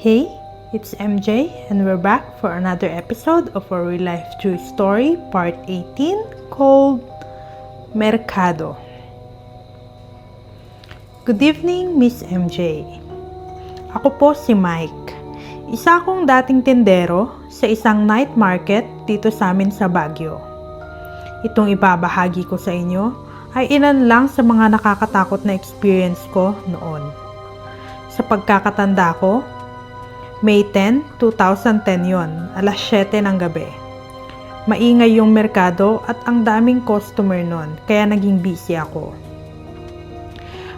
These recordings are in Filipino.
Hey, it's MJ and we're back for another episode of our real life true story, part 18, called Mercado. Good evening, Miss MJ. Ako po si Mike. Isa akong dating tindero sa isang night market dito sa amin sa Baguio. Itong ibabahagi ko sa inyo ay ilan lang sa mga nakakatakot na experience ko noon. Sa pagkakatanda ko, May 10, 2010 yon, alas 7 ng gabi. Maingay yung merkado at ang daming customer nun, kaya naging busy ako.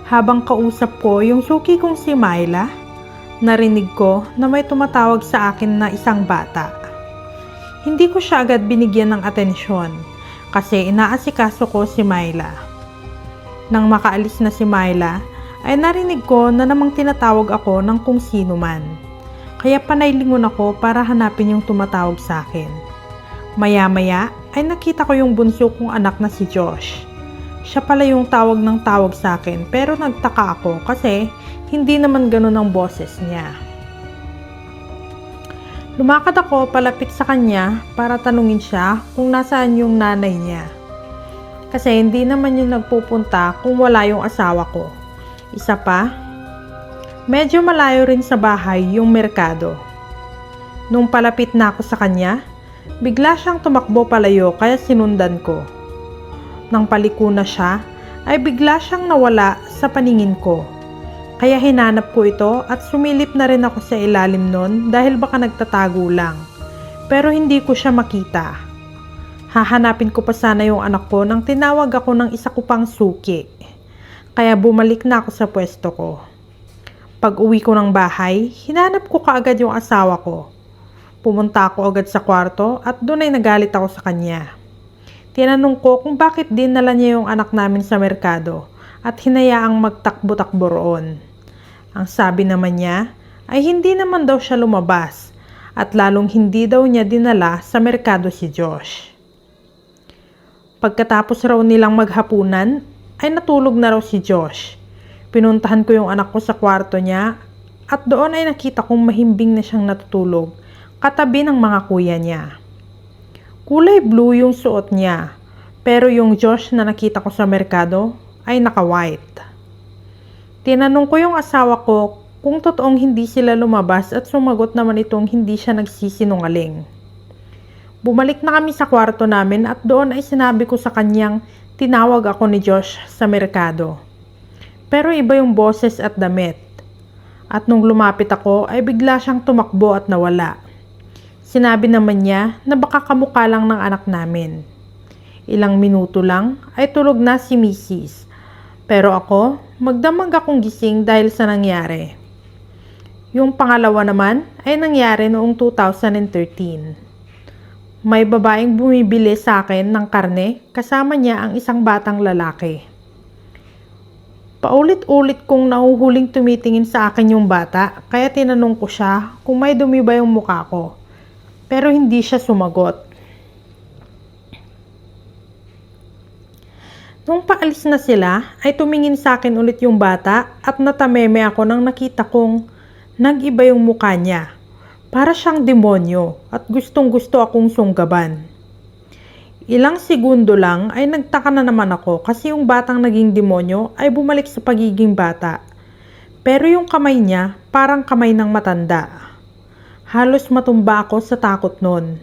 Habang kausap ko yung suki kong si Myla, narinig ko na may tumatawag sa akin na isang bata. Hindi ko siya agad binigyan ng atensyon kasi inaasikaso ko si Myla. Nang makaalis na si Myla, ay narinig ko na namang tinatawag ako ng kung sino man. Kaya panaylingon ako para hanapin yung tumatawag sa akin. Maya-maya ay nakita ko yung bunso kong anak na si Josh. Siya pala yung tawag ng tawag sa akin pero nagtaka ako kasi hindi naman ganun ang boses niya. Lumakad ako palapit sa kanya para tanungin siya kung nasaan yung nanay niya. Kasi hindi naman yung nagpupunta kung wala yung asawa ko. Isa pa, medyo malayo rin sa bahay yung merkado. Nung palapit na ako sa kanya, bigla siyang tumakbo palayo kaya sinundan ko. Nang paliko na siya, ay bigla siyang nawala sa paningin ko. Kaya hinanap ko ito at sumilip na rin ako sa ilalim nun dahil baka nagtatago lang. Pero hindi ko siya makita. Hahanapin ko pa sana yung anak ko nang tinawag ako ng isa ko pang suki. Kaya bumalik na ako sa pwesto ko. Pag uwi ko ng bahay, hinanap ko kaagad yung asawa ko. Pumunta ako agad sa kwarto at doon ay nagalit ako sa kanya. Tinanong ko kung bakit dinala niya yung anak namin sa merkado at hinayaang magtakbo-takbo roon. Ang sabi naman niya ay hindi naman daw siya lumabas at lalong hindi daw niya dinala sa merkado si Josh. Pagkatapos raw nilang maghapunan ay natulog na raw si Josh. Pinuntahan ko yung anak ko sa kwarto niya at doon ay nakita kong mahimbing na siyang natutulog katabi ng mga kuya niya. Kulay blue yung suot niya pero yung Josh na nakita ko sa merkado ay naka-white. Tinanong ko yung asawa ko kung totoong hindi sila lumabas at sumagot naman itong hindi siya nagsisinungaling. Bumalik na kami sa kwarto namin at doon ay sinabi ko sa kanyang tinawag ako ni Josh sa merkado. Pero iba yung boses at damit. At nung lumapit ako ay bigla siyang tumakbo at nawala. Sinabi naman niya na baka kamukha lang ng anak namin. Ilang minuto lang ay tulog na si Mrs. Pero ako, magdamag akong gising dahil sa nangyari. Yung pangalawa naman ay nangyari noong 2013. May babaeng bumibili sa akin ng karne kasama niya ang isang batang lalaki. Paulit-ulit kong nahuhuling tumitingin sa akin yung bata, kaya tinanong ko siya kung may dumi ba yung mukha ko. Pero hindi siya sumagot. Nung paalis na sila, ay tumingin sa akin ulit yung bata at natameme ako nang nakita kong nag-iba yung mukha niya. Para siyang demonyo at gustong-gusto akong sunggaban. Ilang segundo lang ay nagtaka na naman ako kasi yung batang naging demonyo ay bumalik sa pagiging bata. Pero yung kamay niya parang kamay ng matanda. Halos matumba ako sa takot nun.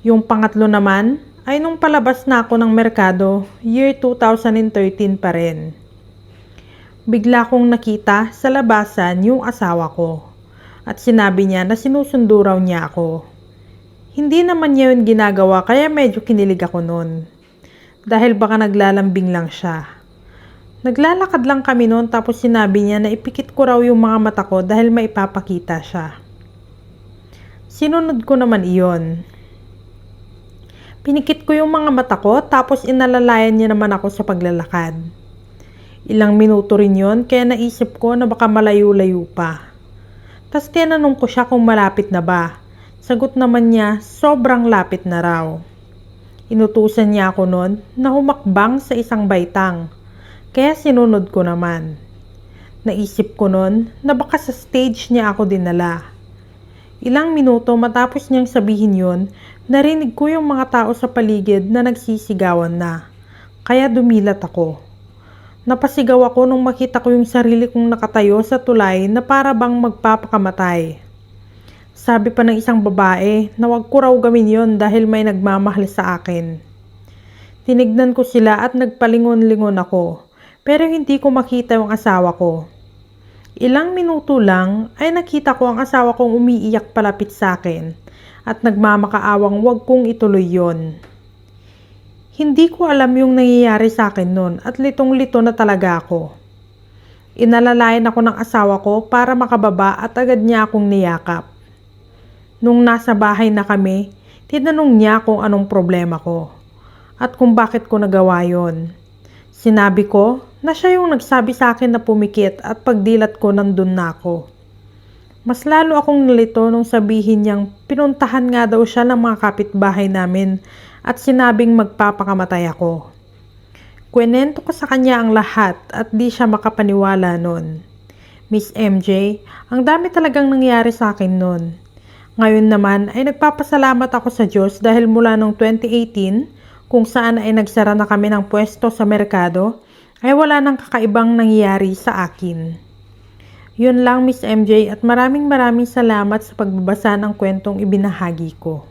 Yung pangatlo naman ay nung palabas na ako ng merkado, year 2013 pa rin. Bigla kong nakita sa labasan yung asawa ko at sinabi niya na sinusundo raw niya ako. Hindi naman niya yun ginagawa kaya medyo kinilig ako noon. Dahil baka naglalambing lang siya. Naglalakad lang kami noon tapos sinabi niya na ipikit ko raw yung mga mata ko dahil maipapakita siya. Sinunod ko naman iyon. Pinikit ko yung mga mata ko tapos inalalayan niya naman ako sa paglalakad. Ilang minuto rin yun kaya naisip ko na baka malayo-layo pa. Tapos tinanong ko siya kung malapit na ba. Sagot naman niya, sobrang lapit na raw. Inutusan niya ako noon na humakbang sa isang baitang, kaya sinunod ko naman. Naisip ko nun na baka sa stage niya ako dinala. Ilang minuto matapos niyang sabihin yun, narinig ko yung mga tao sa paligid na nagsisigawan na. Kaya dumilat ako. Napasigaw ako nung makita ko yung sarili kong nakatayo sa tulay na para bang magpapakamatay. Sabi pa ng isang babae na wag ko raw gawin yon dahil may nagmamahal sa akin. Tinignan ko sila at nagpalingon-lingon ako, pero hindi ko makita yung asawa ko. Ilang minuto lang ay nakita ko ang asawa kong umiiyak palapit sa akin at nagmamakaawang wag kong ituloy yon. Hindi ko alam yung nangyayari sa akin nun at litong-lito na talaga ako. Inalalayan ako ng asawa ko para makababa at agad niya akong niyakap. Nung nasa bahay na kami, tinanong niya kung anong problema ko at kung bakit ko nagawa yon. Sinabi ko na siya yung nagsabi sa akin na pumikit at pagdilat ko nandun na ako. Mas lalo akong nalito nung sabihin niyang pinuntahan nga daw siya ng mga kapitbahay namin at sinabing magpapakamatay ako. Kwento ko sa kanya ang lahat at di siya makapaniwala nun. Miss MJ, ang dami talagang nangyari sa akin nun. Ngayon naman ay nagpapasalamat ako sa Diyos dahil mula noong 2018 kung saan ay nagsara na kami ng pwesto sa merkado ay wala nang kakaibang nangyayari sa akin. Yun lang Miss MJ at maraming salamat sa pagbabasa ng kwentong ibinahagi ko.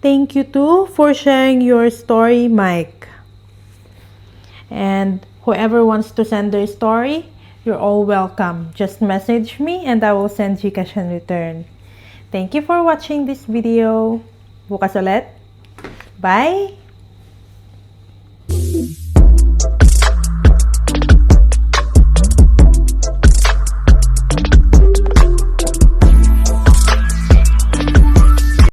Thank you too for sharing your story, Mike. And whoever wants to send their story, you're all welcome. Just message me and I will send Gcash in return. Thank you for watching this video. Bukas ulit. Bye!